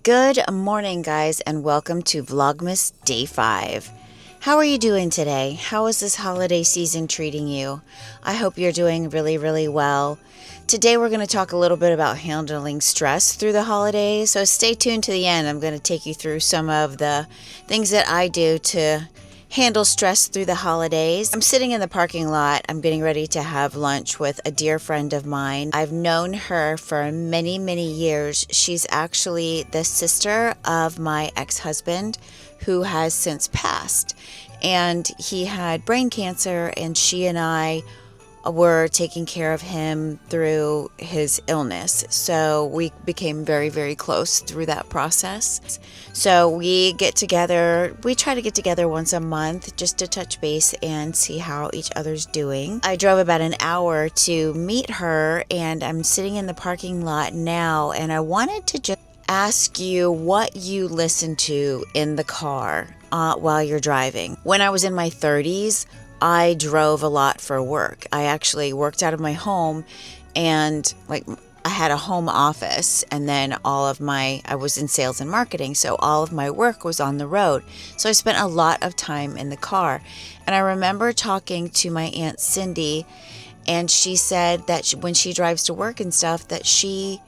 Good morning, guys, and welcome to Vlogmas Day 5. How are you doing today? How is this holiday season treating you? I hope you're doing really well. Today we're going to talk a little bit about handling stress through the holidays, so stay tuned to the end. I'm going to take you through some of the things that I do to handle stress through the holidays. I'm sitting in the parking lot. I'm getting ready to have lunch with a dear friend of mine. I've known her for many years. She's actually the sister of my ex-husband, who has since passed. And he had brain cancer, and she and I were taking care of him through his illness. So we became very close through that process. So we get together, we try to get together once a month just to touch base and see how each other's doing. I drove about an hour to meet her, and I'm sitting in the parking lot now, and I wanted to just ask you what you listen to in the car while you're driving. When I was in my 30s, I drove a lot for work. I actually worked out of my home, and I had a home office, and then I was in sales and marketing, so all of my work was on the road. So I spent a lot of time in the car. And I remember talking to my Aunt Cindy, and she said that when she drives to work and stuff, that she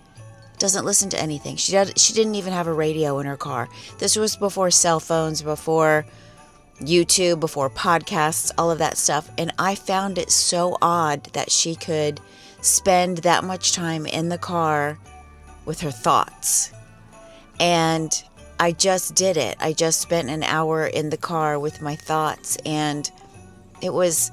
doesn't listen to anything. She didn't even have a radio in her car. This was before cell phones, before YouTube, before podcasts, all of that stuff. And I found it so odd that she could spend that much time in the car with her thoughts. And I just did it. I just spent an hour in the car with my thoughts, and it was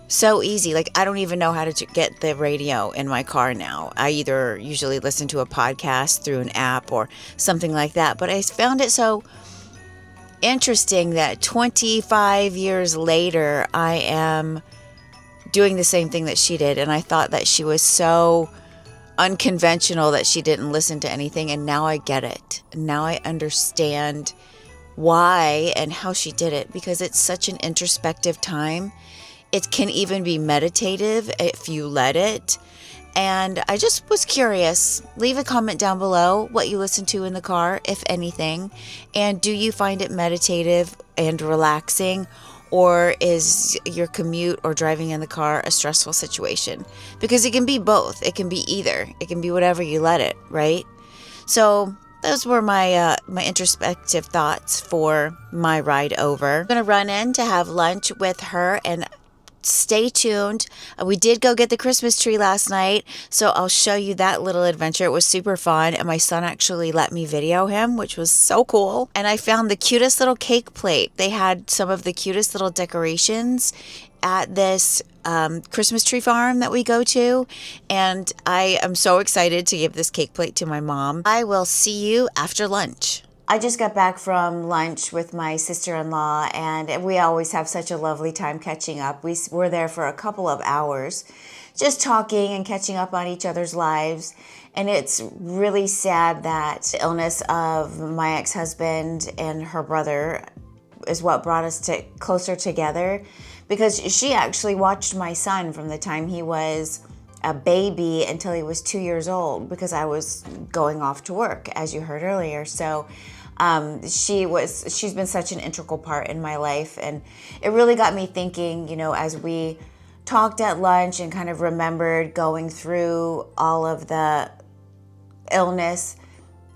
so easy. I don't even know how to get the radio in my car now. I either usually listen to a podcast through an app or something like that. But I found it so interesting that 25 years later, I am doing the same thing that she did. And I thought that she was so unconventional that she didn't listen to anything. And now I get it. Now I understand why and how she did it, because it's such an introspective time. It can even be meditative if you let it. And I just was curious. Leave a comment down below what you listen to in the car, if anything. And do you find it meditative and relaxing? Or is your commute or driving in the car a stressful situation? Because it can be both. It can be either. It can be whatever you let it, right? So those were my introspective thoughts for my ride over. I'm going to run in to have lunch with her, and stay tuned. We did go get the Christmas tree last night, so I'll show you that little adventure. It was super fun, and my son actually let me video him, which was so cool. And I found the cutest little cake plate. They had some of the cutest little decorations at this Christmas tree farm that we go to, and I am so excited to give this cake plate to my mom. I will see you after lunch. I just got back from lunch with my sister-in-law, and we always have such a lovely time catching up. We were there for a couple of hours just talking and catching up on each other's lives. And it's really sad that the illness of my ex-husband and her brother is what brought us closer together, because she actually watched my son from the time he was a baby until he was 2 years old, because I was going off to work, as you heard earlier. So she's been such an integral part in my life, and it really got me thinking, as we talked at lunch and kind of remembered going through all of the illness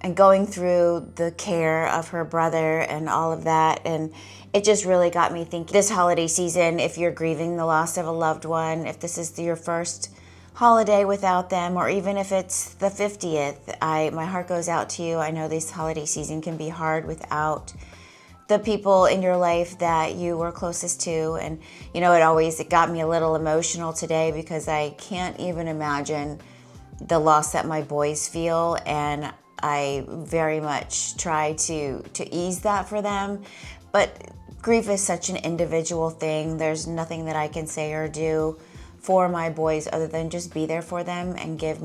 and going through the care of her brother and all of that. And it just really got me thinking, this holiday season, if you're grieving the loss of a loved one, if this is your first holiday without them, or even if it's the 50th, my heart goes out to you. I know this holiday season can be hard without the people in your life that you were closest to. And it got me a little emotional today, because I can't even imagine the loss that my boys feel, and I very much try to ease that for them. But grief is such an individual thing. There's nothing that I can say or do for my boys other than just be there for them and give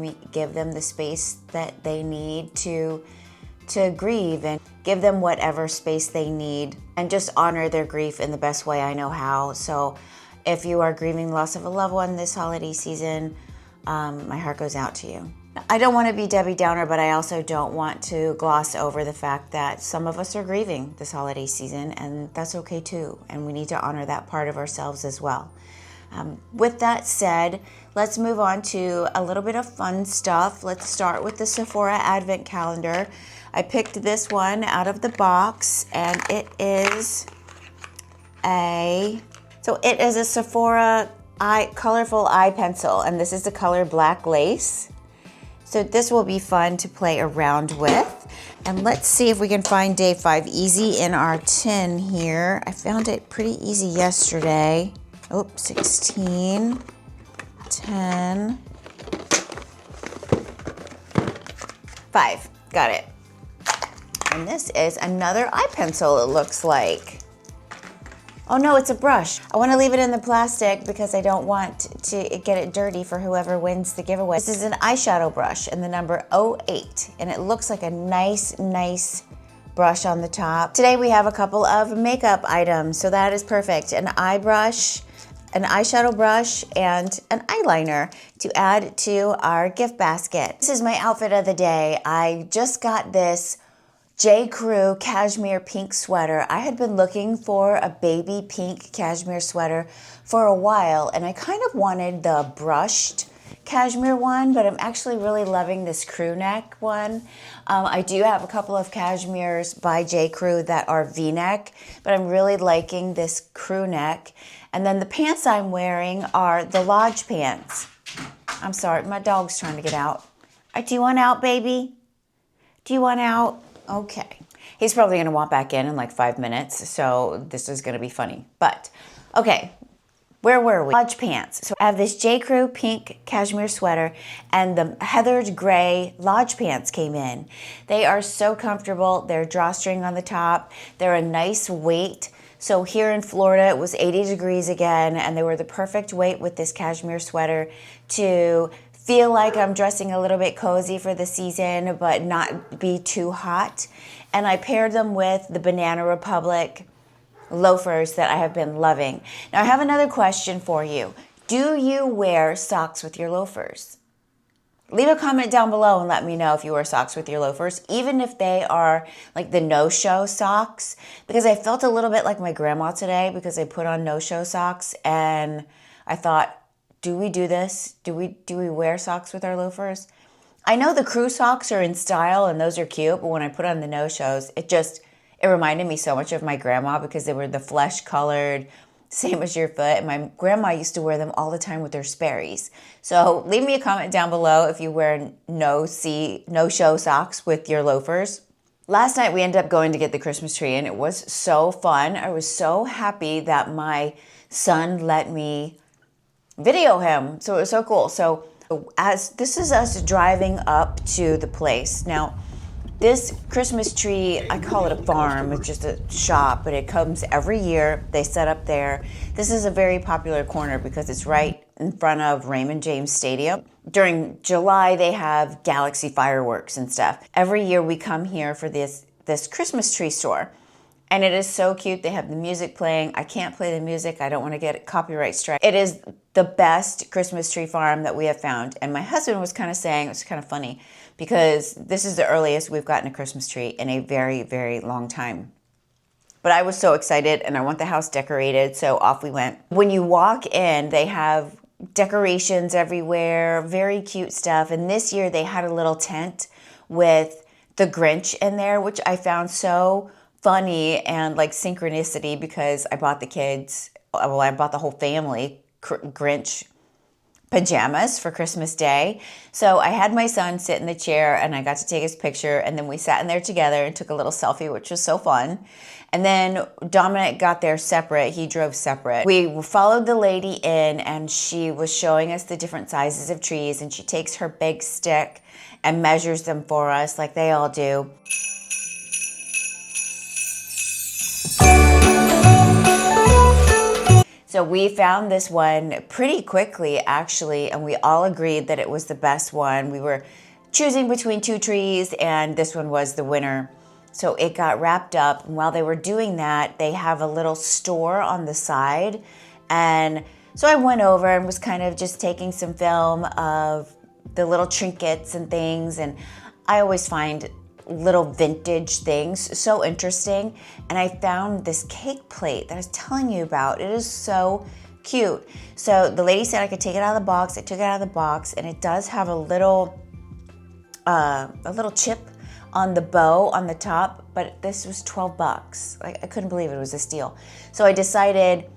them the space that they need to grieve, and give them whatever space they need, and just honor their grief in the best way I know how. So if you are grieving the loss of a loved one this holiday season, my heart goes out to you. I don't want to be Debbie Downer, but I also don't want to gloss over the fact that some of us are grieving this holiday season, and that's okay too. And we need to honor that part of ourselves as well. With that said, let's move on to a little bit of fun stuff. Let's start with the Sephora Advent Calendar. I picked this one out of the box, and it is a Sephora colorful eye pencil, and this is the color Black Lace. So this will be fun to play around with. And let's see if we can find day 5 easy in our tin here. I found it pretty easy yesterday. Oh, 16, 10, 5. Got it. And this is another eye pencil, it looks like. Oh no, it's a brush. I want to leave it in the plastic because I don't want to get it dirty for whoever wins the giveaway. This is an eyeshadow brush in the number 08, and it looks like a nice brush on the top. Today we have a couple of makeup items, so that is perfect. An eye brush, an eyeshadow brush, and an eyeliner to add to our gift basket. This is my outfit of the day. I just got this J. Crew cashmere pink sweater. I had been looking for a baby pink cashmere sweater for a while, and I kind of wanted the brushed cashmere one, but I'm actually really loving this crew neck one. I do have a couple of cashmeres by J. Crew that are V-neck, but I'm really liking this crew neck. And then the pants I'm wearing are the Lodge pants. I'm sorry, my dog's trying to get out. Do you want out, baby? Do you want out? Okay. He's probably going to walk back in like 5 minutes, so this is going to be funny. But, okay, where were we? Lodge pants. So I have this J. Crew pink cashmere sweater, and the heathered gray Lodge pants came in. They are so comfortable. They're drawstring on the top. They're a nice weight. So here in Florida, it was 80 degrees again, and they were the perfect weight with this cashmere sweater to feel like I'm dressing a little bit cozy for the season, but not be too hot. And I paired them with the Banana Republic loafers that I have been loving. Now I have another question for you. Do you wear socks with your loafers? Leave a comment down below and let me know if you wear socks with your loafers, even if they are like the no-show socks, because I felt a little bit like my grandma today because I put on no-show socks, and I thought, do we do this? Do we wear socks with our loafers? I know the crew socks are in style and those are cute, but when I put on the no-shows, it reminded me so much of my grandma because they were the flesh colored, same as your foot. And my grandma used to wear them all the time with her Sperry's. So leave me a comment down below if you wear no-show socks with your loafers. Last night we ended up going to get the Christmas tree, and it was so fun. I was so happy that my son let me video him. So it was so cool. So as this is us driving up to the place. Now, this Christmas tree, I call it a farm. It's just a shop, but it comes every year. They set up there. This is a very popular corner because it's right in front of Raymond James Stadium. During July, they have Galaxy fireworks and stuff. Every year we come here for this Christmas tree store. And it is so cute. They have the music playing. I can't play the music. I don't want to get a copyright strike. It is the best Christmas tree farm that we have found. And my husband was kind of saying, it's kind of funny, because this is the earliest we've gotten a Christmas tree in a very, very long time. But I was so excited, and I want the house decorated, so off we went. When you walk in, they have decorations everywhere, very cute stuff. And this year they had a little tent with the Grinch in there, which I found so funny and like synchronicity because I bought the kids, well, I bought the whole family Grinch pajamas for Christmas Day. So I had my son sit in the chair and I got to take his picture, and then we sat in there together and took a little selfie, which was so fun. And then Dominic got there separate. He drove separate. We followed the lady in, and she was showing us the different sizes of trees, and she takes her big stick and measures them for us like they all do. So we found this one pretty quickly, actually, and we all agreed that it was the best one. We were choosing between two trees, and this one was the winner. So it got wrapped up, and while they were doing that, they have a little store on the side. And so I went over and was kind of just taking some film of the little trinkets and things, and I always find little vintage things so interesting. And I found this cake plate that I was telling you about. It is so cute. So the lady said I could take it out of the box. I took it out of the box, and it does have a little chip on the bow on the top, but this was 12 bucks. I couldn't believe it was a steal. So I decided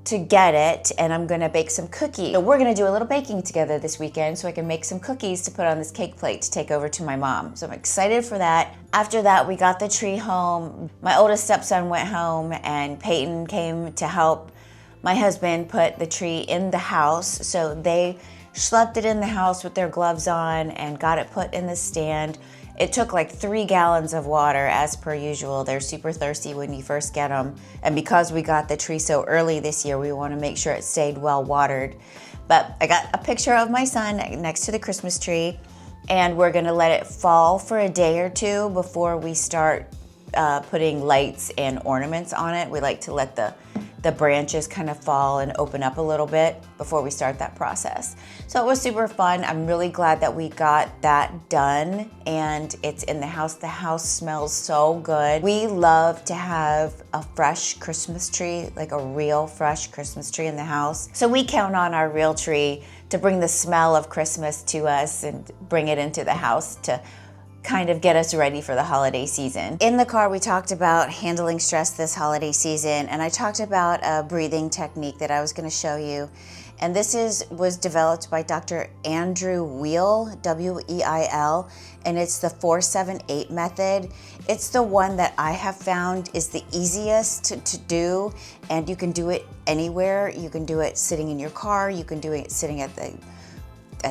to get it, and I'm gonna bake some cookies. So we're gonna do a little baking together this weekend so I can make some cookies to put on this cake plate to take over to my mom. So I'm excited for that. After that, we got the tree home. My oldest stepson went home, and Peyton came to help my husband put the tree in the house. So they schlepped it in the house with their gloves on and got it put in the stand. It took like 3 gallons of water as per usual. They're super thirsty when you first get them. And because we got the tree so early this year, we want to make sure it stayed well watered. But I got a picture of my son next to the Christmas tree, and we're gonna let it fall for a day or two before we start putting lights and ornaments on it. We like to let the branches kind of fall and open up a little bit before we start that process. So it was super fun. I'm really glad that we got that done, and it's in the house. The house smells so good. We love to have a fresh Christmas tree, like a real fresh Christmas tree in the house. So we count on our real tree to bring the smell of Christmas to us and bring it into the house to kind of get us ready for the holiday season. In the car, we talked about handling stress this holiday season, and I talked about a breathing technique that I was going to show you. And this was developed by Dr. Andrew Weil, W-E-I-L, and it's the 4-7-8 method. It's the one that I have found is the easiest to do, and you can do it anywhere. You can do it sitting in your car. You can do it sitting at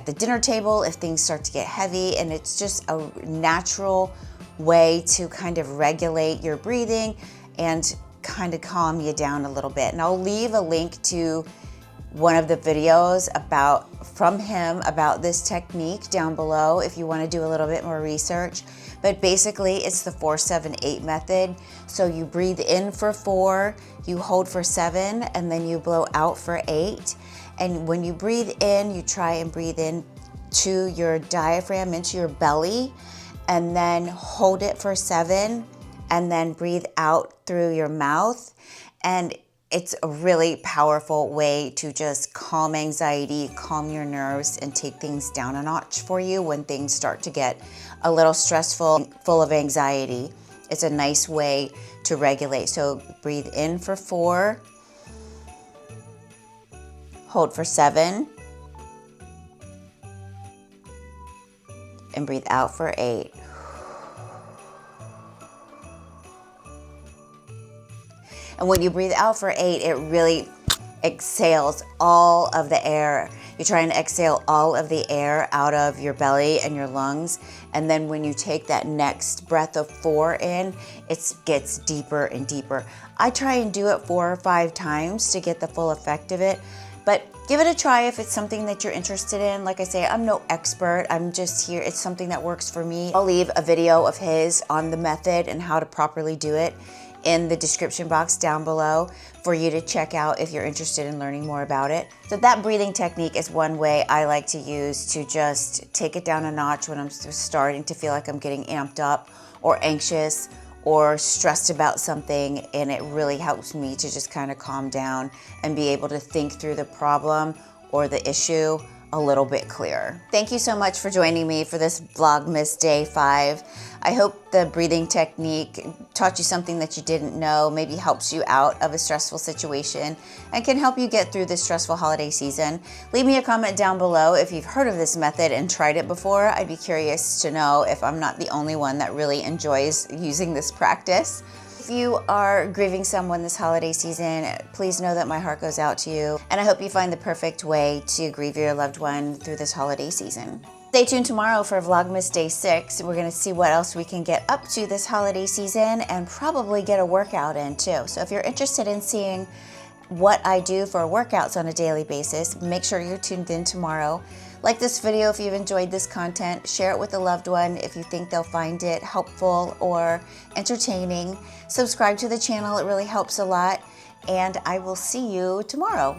the dinner table if things start to get heavy, and it's just a natural way to kind of regulate your breathing and kind of calm you down a little bit. And I'll leave a link to one of the videos from him about this technique down below if you want to do a little bit more research. But basically it's the 4-7-8 method. So you breathe in for 4, you hold for 7, and then you blow out for 8. And when you breathe in, you try and breathe in to your diaphragm, into your belly, and then hold it for 7, and then breathe out through your mouth. And it's a really powerful way to just calm anxiety, calm your nerves, and take things down a notch for you when things start to get a little stressful, full of anxiety. It's a nice way to regulate. So breathe in for 4, hold for 7, and breathe out for 8. And when you breathe out for 8, it really exhales all of the air. You're trying to exhale all of the air out of your belly and your lungs. And then when you take that next breath of 4 in, it gets deeper and deeper. I try and do it 4 or 5 times to get the full effect of it. But give it a try if it's something that you're interested in. Like I say, I'm no expert. I'm just here. It's something that works for me. I'll leave a video of his on the method and how to properly do it in the description box down below for you to check out if you're interested in learning more about it. So that breathing technique is one way I like to use to just take it down a notch when I'm starting to feel like I'm getting amped up or anxious or stressed about something, and it really helps me to just kind of calm down and be able to think through the problem or the issue a little bit clearer. Thank you so much for joining me for this Vlogmas Day 5. I hope the breathing technique taught you something that you didn't know, maybe helps you out of a stressful situation, and can help you get through this stressful holiday season. Leave me a comment down below if you've heard of this method and tried it before. I'd be curious to know if I'm not the only one that really enjoys using this practice. If you are grieving someone this holiday season, please know that my heart goes out to you, and I hope you find the perfect way to grieve your loved one through this holiday season. Stay tuned tomorrow for Vlogmas Day 6. We're going to see what else we can get up to this holiday season and probably get a workout in too. So if you're interested in seeing what I do for workouts on a daily basis, make sure you're tuned in tomorrow. Like this video if you've enjoyed this content. Share it with a loved one if you think they'll find it helpful or entertaining. Subscribe to the channel, it really helps a lot. And I will see you tomorrow.